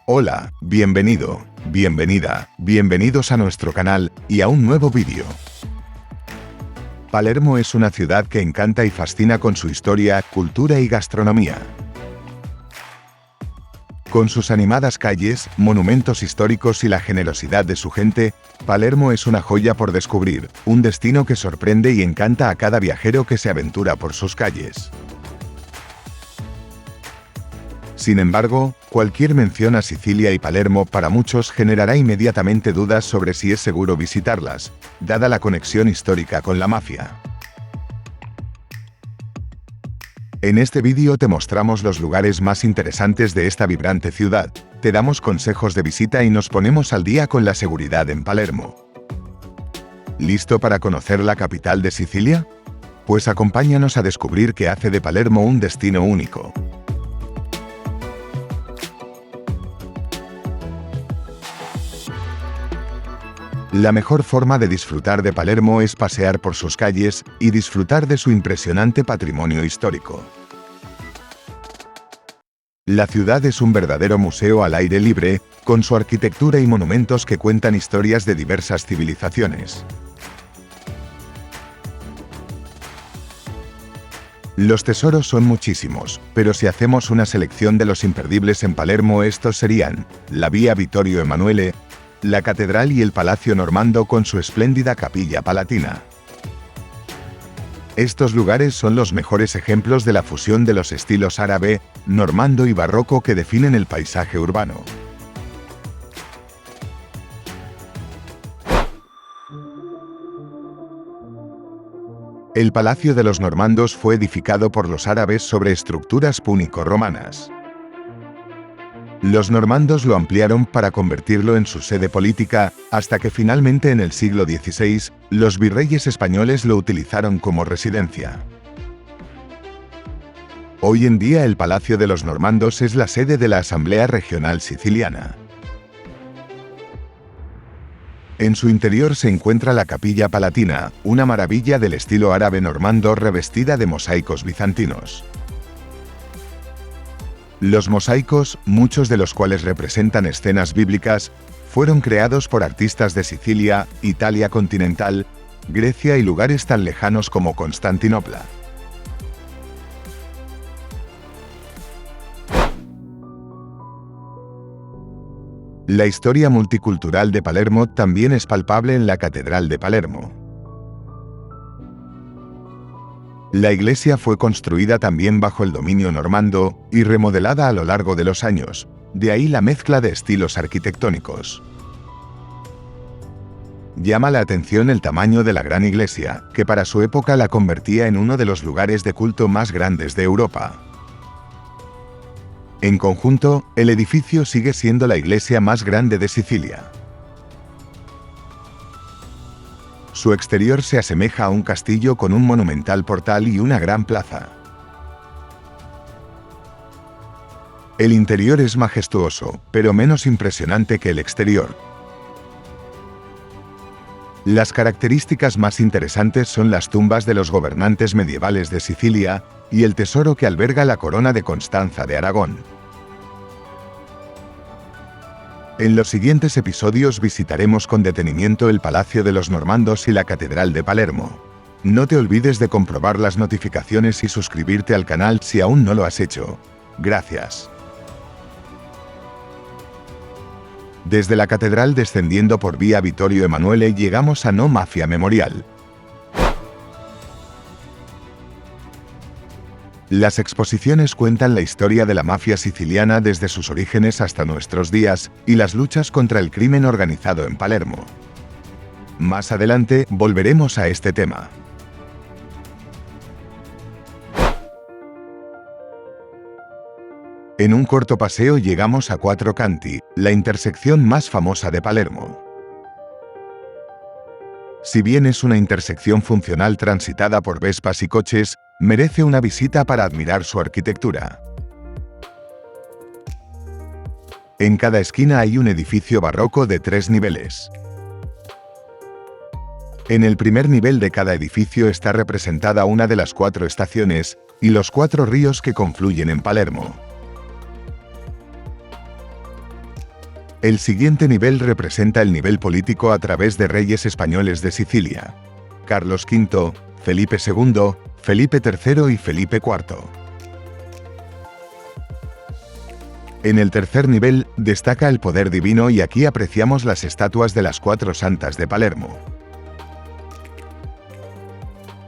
Hola, bienvenido, bienvenida, bienvenidos a nuestro canal y a un nuevo vídeo. Palermo es una ciudad que encanta y fascina con su historia, cultura y gastronomía. Con sus animadas calles, monumentos históricos y la generosidad de su gente, Palermo es una joya por descubrir, un destino que sorprende y encanta a cada viajero que se aventura por sus calles. Sin embargo, cualquier mención a Sicilia y Palermo para muchos generará inmediatamente dudas sobre si es seguro visitarlas, dada la conexión histórica con la mafia. En este vídeo te mostramos los lugares más interesantes de esta vibrante ciudad, te damos consejos de visita y nos ponemos al día con la seguridad en Palermo. ¿Listo para conocer la capital de Sicilia? Pues acompáñanos a descubrir qué hace de Palermo un destino único. La mejor forma de disfrutar de Palermo es pasear por sus calles y disfrutar de su impresionante patrimonio histórico. La ciudad es un verdadero museo al aire libre, con su arquitectura y monumentos que cuentan historias de diversas civilizaciones. Los tesoros son muchísimos, pero si hacemos una selección de los imperdibles en Palermo, estos serían la Vía Vittorio Emanuele, la Catedral y el Palacio Normando con su espléndida Capilla Palatina. Estos lugares son los mejores ejemplos de la fusión de los estilos árabe, normando y barroco que definen el paisaje urbano. El Palacio de los Normandos fue edificado por los árabes sobre estructuras púnico-romanas. Los normandos lo ampliaron para convertirlo en su sede política, hasta que finalmente en el siglo XVI, los virreyes españoles lo utilizaron como residencia. Hoy en día el Palacio de los Normandos es la sede de la Asamblea Regional Siciliana. En su interior se encuentra la Capilla Palatina, una maravilla del estilo árabe normando revestida de mosaicos bizantinos. Los mosaicos, muchos de los cuales representan escenas bíblicas, fueron creados por artistas de Sicilia, Italia continental, Grecia y lugares tan lejanos como Constantinopla. La historia multicultural de Palermo también es palpable en la Catedral de Palermo. La iglesia fue construida también bajo el dominio normando y remodelada a lo largo de los años, de ahí la mezcla de estilos arquitectónicos. Llama la atención el tamaño de la gran iglesia, que para su época la convertía en uno de los lugares de culto más grandes de Europa. En conjunto, el edificio sigue siendo la iglesia más grande de Sicilia. Su exterior se asemeja a un castillo con un monumental portal y una gran plaza. El interior es majestuoso, pero menos impresionante que el exterior. Las características más interesantes son las tumbas de los gobernantes medievales de Sicilia y el tesoro que alberga la corona de Constanza de Aragón. En los siguientes episodios visitaremos con detenimiento el Palacio de los Normandos y la Catedral de Palermo. No te olvides de comprobar las notificaciones y suscribirte al canal si aún no lo has hecho. Gracias. Desde la Catedral descendiendo por Vía Vittorio Emanuele llegamos a No Mafia Memorial. Las exposiciones cuentan la historia de la mafia siciliana desde sus orígenes hasta nuestros días y las luchas contra el crimen organizado en Palermo. Más adelante volveremos a este tema. En un corto paseo llegamos a Quattro Canti, la intersección más famosa de Palermo. Si bien es una intersección funcional transitada por vespas y coches, merece una visita para admirar su arquitectura. En cada esquina hay un edificio barroco de 3 niveles. En el primer nivel de cada edificio está representada una de las 4 estaciones y los 4 ríos que confluyen en Palermo. El siguiente nivel representa el nivel político a través de reyes españoles de Sicilia: Carlos V, Felipe II, Felipe III y Felipe IV. En el tercer nivel destaca el poder divino y aquí apreciamos las estatuas de las 4 santas de Palermo.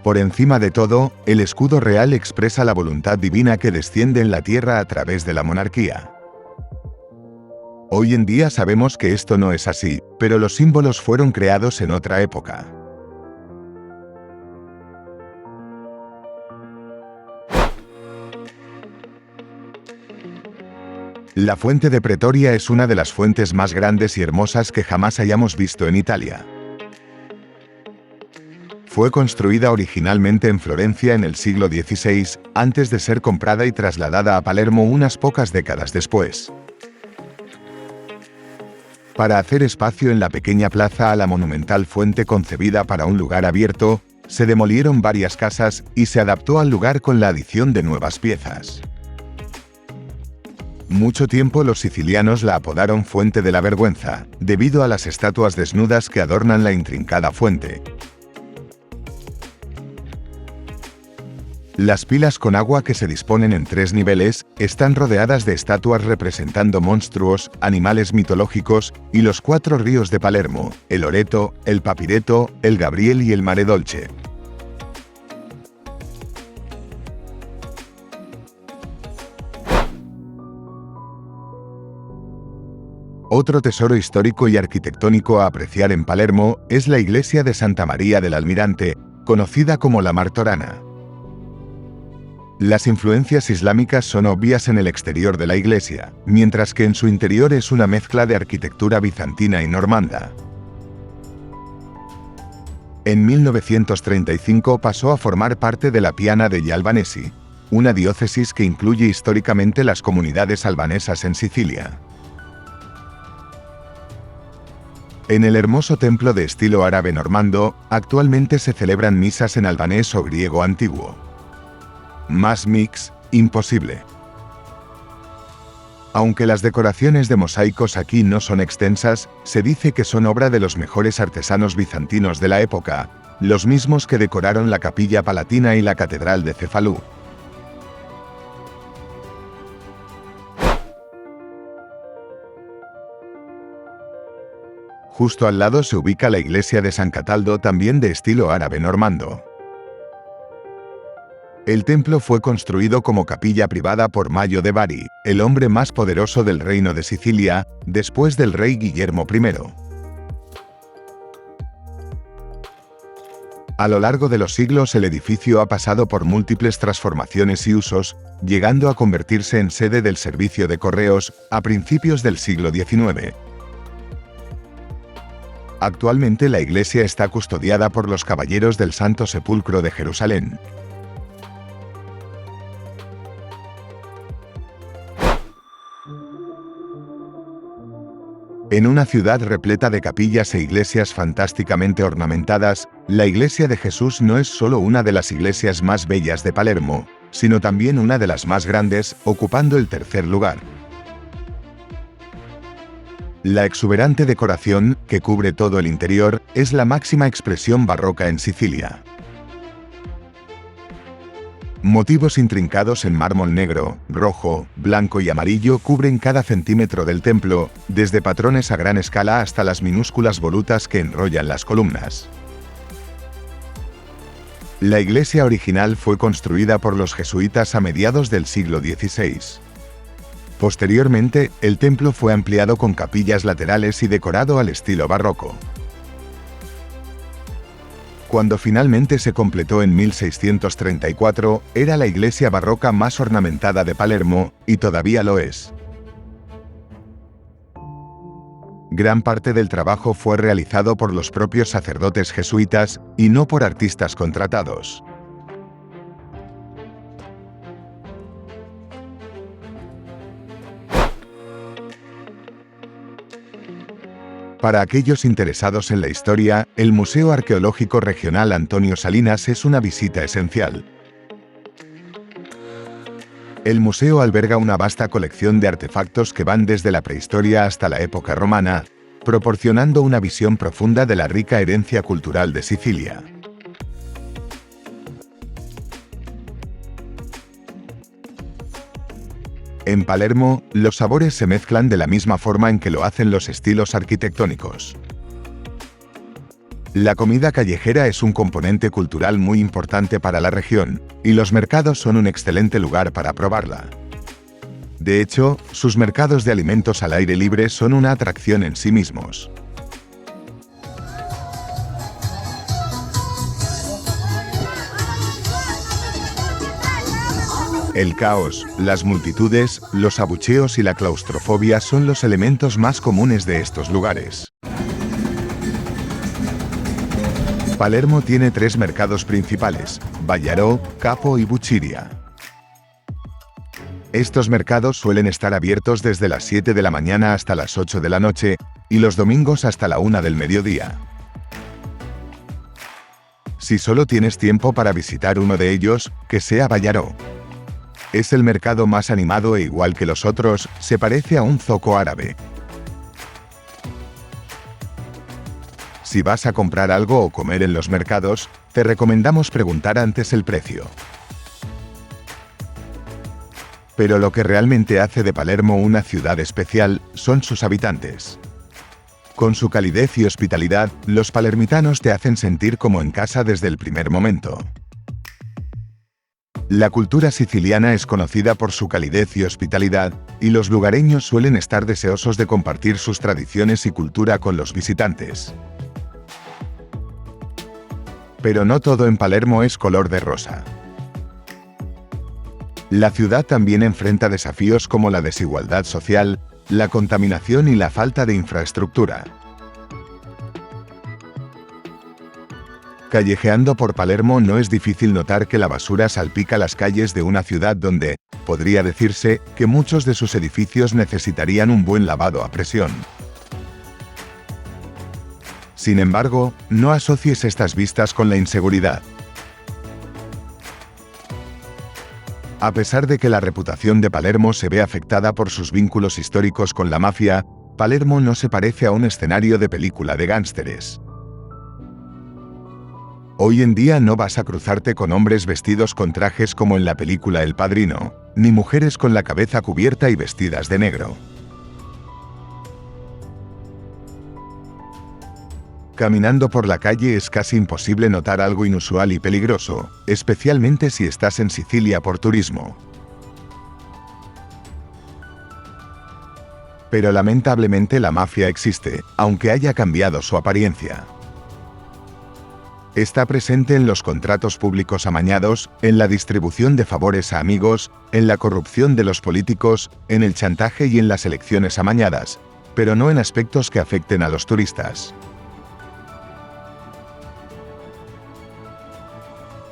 Por encima de todo, el escudo real expresa la voluntad divina que desciende en la tierra a través de la monarquía. Hoy en día sabemos que esto no es así, pero los símbolos fueron creados en otra época. La fuente de Pretoria es una de las fuentes más grandes y hermosas que jamás hayamos visto en Italia. Fue construida originalmente en Florencia en el siglo XVI, antes de ser comprada y trasladada a Palermo unas pocas décadas después. Para hacer espacio en la pequeña plaza a la monumental fuente concebida para un lugar abierto, se demolieron varias casas y se adaptó al lugar con la adición de nuevas piezas. Mucho tiempo los sicilianos la apodaron Fuente de la Vergüenza, debido a las estatuas desnudas que adornan la intrincada fuente. Las pilas con agua, que se disponen en 3 niveles, están rodeadas de estatuas representando monstruos, animales mitológicos y los 4 ríos de Palermo: el Oreto, el Papireto, el Gabriel y el Mare Dolce. Otro tesoro histórico y arquitectónico a apreciar en Palermo es la iglesia de Santa María del Almirante, conocida como la Martorana. Las influencias islámicas son obvias en el exterior de la iglesia, mientras que en su interior es una mezcla de arquitectura bizantina y normanda. En 1935 pasó a formar parte de la Piana degli Albanesi, una diócesis que incluye históricamente las comunidades albanesas en Sicilia. En el hermoso templo de estilo árabe normando, actualmente se celebran misas en albanés o griego antiguo. Más mix, imposible. Aunque las decoraciones de mosaicos aquí no son extensas, se dice que son obra de los mejores artesanos bizantinos de la época, los mismos que decoraron la Capilla Palatina y la Catedral de Cefalú. Justo al lado se ubica la iglesia de San Cataldo, también de estilo árabe normando. El templo fue construido como capilla privada por Mayo de Bari, el hombre más poderoso del reino de Sicilia, después del rey Guillermo I. A lo largo de los siglos el edificio ha pasado por múltiples transformaciones y usos, llegando a convertirse en sede del servicio de correos a principios del siglo XIX. Actualmente la iglesia está custodiada por los Caballeros del Santo Sepulcro de Jerusalén. En una ciudad repleta de capillas e iglesias fantásticamente ornamentadas, la Iglesia de Jesús no es solo una de las iglesias más bellas de Palermo, sino también una de las más grandes, ocupando el tercer lugar. La exuberante decoración, que cubre todo el interior, es la máxima expresión barroca en Sicilia. Motivos intrincados en mármol negro, rojo, blanco y amarillo cubren cada centímetro del templo, desde patrones a gran escala hasta las minúsculas volutas que enrollan las columnas. La iglesia original fue construida por los jesuitas a mediados del siglo XVI. Posteriormente, el templo fue ampliado con capillas laterales y decorado al estilo barroco. Cuando finalmente se completó en 1634, era la iglesia barroca más ornamentada de Palermo, y todavía lo es. Gran parte del trabajo fue realizado por los propios sacerdotes jesuitas, y no por artistas contratados. Para aquellos interesados en la historia, el Museo Arqueológico Regional Antonio Salinas es una visita esencial. El museo alberga una vasta colección de artefactos que van desde la prehistoria hasta la época romana, proporcionando una visión profunda de la rica herencia cultural de Sicilia. En Palermo, los sabores se mezclan de la misma forma en que lo hacen los estilos arquitectónicos. La comida callejera es un componente cultural muy importante para la región, y los mercados son un excelente lugar para probarla. De hecho, sus mercados de alimentos al aire libre son una atracción en sí mismos. El caos, las multitudes, los abucheos y la claustrofobia son los elementos más comunes de estos lugares. Palermo tiene 3 mercados principales: Ballarò, Capo y Buciria. Estos mercados suelen estar abiertos desde las 7 de la mañana hasta las 8 de la noche y los domingos hasta la 1 del mediodía. Si solo tienes tiempo para visitar uno de ellos, que sea Ballarò. Es el mercado más animado e igual que los otros, se parece a un zoco árabe. Si vas a comprar algo o comer en los mercados, te recomendamos preguntar antes el precio. Pero lo que realmente hace de Palermo una ciudad especial son sus habitantes. Con su calidez y hospitalidad, los palermitanos te hacen sentir como en casa desde el primer momento. La cultura siciliana es conocida por su calidez y hospitalidad, y los lugareños suelen estar deseosos de compartir sus tradiciones y cultura con los visitantes. Pero no todo en Palermo es color de rosa. La ciudad también enfrenta desafíos como la desigualdad social, la contaminación y la falta de infraestructura. Callejeando por Palermo no es difícil notar que la basura salpica las calles de una ciudad donde, podría decirse, que muchos de sus edificios necesitarían un buen lavado a presión. Sin embargo, no asocies estas vistas con la inseguridad. A pesar de que la reputación de Palermo se ve afectada por sus vínculos históricos con la mafia, Palermo no se parece a un escenario de película de gángsteres. Hoy en día no vas a cruzarte con hombres vestidos con trajes como en la película El Padrino, ni mujeres con la cabeza cubierta y vestidas de negro. Caminando por la calle es casi imposible notar algo inusual y peligroso, especialmente si estás en Sicilia por turismo. Pero lamentablemente la mafia existe, aunque haya cambiado su apariencia. Está presente en los contratos públicos amañados, en la distribución de favores a amigos, en la corrupción de los políticos, en el chantaje y en las elecciones amañadas, pero no en aspectos que afecten a los turistas.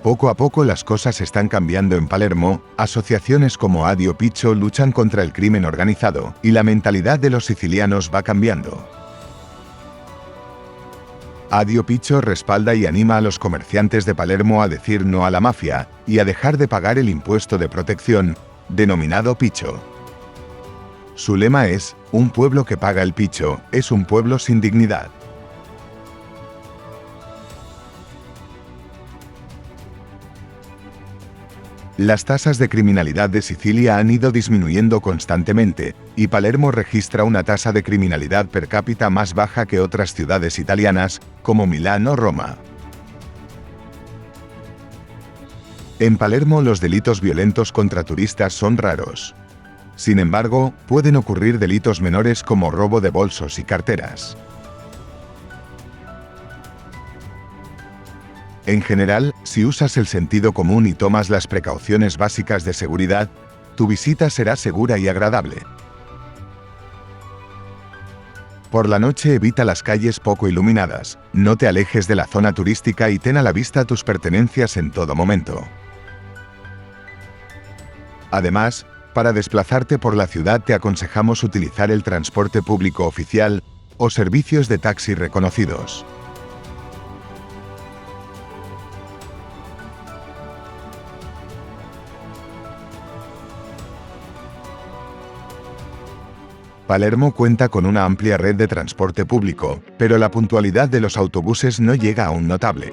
Poco a poco las cosas están cambiando en Palermo, asociaciones como Adio Piccio luchan contra el crimen organizado, y la mentalidad de los sicilianos va cambiando. Adio Piccio respalda y anima a los comerciantes de Palermo a decir no a la mafia, y a dejar de pagar el impuesto de protección, denominado Piccio. Su lema es, un pueblo que paga el Piccio, es un pueblo sin dignidad. Las tasas de criminalidad de Sicilia han ido disminuyendo constantemente, y Palermo registra una tasa de criminalidad per cápita más baja que otras ciudades italianas, como Milán o Roma. En Palermo los delitos violentos contra turistas son raros. Sin embargo, pueden ocurrir delitos menores como robo de bolsos y carteras. En general, si usas el sentido común y tomas las precauciones básicas de seguridad, tu visita será segura y agradable. Por la noche evita las calles poco iluminadas, no te alejes de la zona turística y ten a la vista tus pertenencias en todo momento. Además, para desplazarte por la ciudad te aconsejamos utilizar el transporte público oficial o servicios de taxi reconocidos. Palermo cuenta con una amplia red de transporte público, pero la puntualidad de los autobuses no llega a un notable.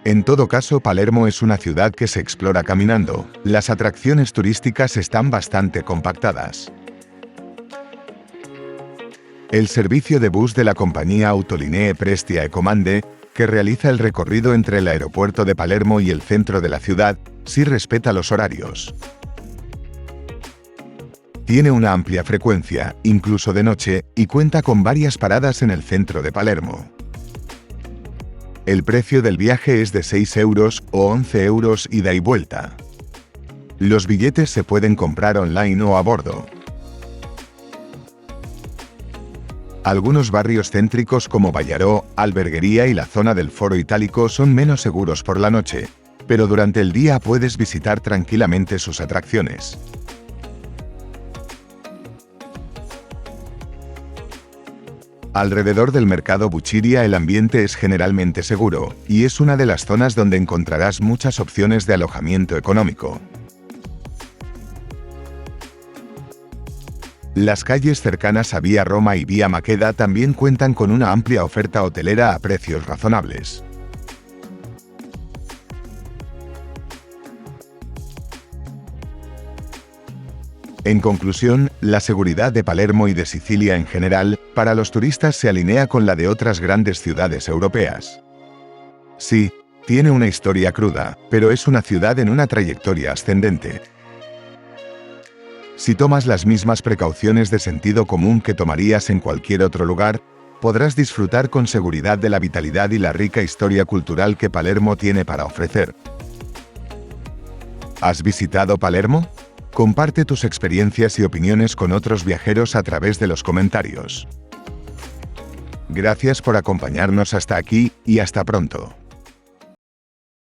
En todo caso, Palermo es una ciudad que se explora caminando. Las atracciones turísticas están bastante compactadas. El servicio de bus de la compañía Autolinee Prestia Ecomande, que realiza el recorrido entre el aeropuerto de Palermo y el centro de la ciudad, sí respeta los horarios. Tiene una amplia frecuencia, incluso de noche, y cuenta con varias paradas en el centro de Palermo. El precio del viaje es de 6 euros o 11 euros ida y vuelta. Los billetes se pueden comprar online o a bordo. Algunos barrios céntricos como Ballaró, Alberguería y la zona del Foro Itálico son menos seguros por la noche, pero durante el día puedes visitar tranquilamente sus atracciones. Alrededor del mercado Buchiria el ambiente es generalmente seguro, y es una de las zonas donde encontrarás muchas opciones de alojamiento económico. Las calles cercanas a Vía Roma y Vía Maqueda también cuentan con una amplia oferta hotelera a precios razonables. En conclusión, la seguridad de Palermo y de Sicilia en general, para los turistas se alinea con la de otras grandes ciudades europeas. Sí, tiene una historia cruda, pero es una ciudad en una trayectoria ascendente. Si tomas las mismas precauciones de sentido común que tomarías en cualquier otro lugar, podrás disfrutar con seguridad de la vitalidad y la rica historia cultural que Palermo tiene para ofrecer. ¿Has visitado Palermo? Comparte tus experiencias y opiniones con otros viajeros a través de los comentarios. Gracias por acompañarnos hasta aquí y hasta pronto.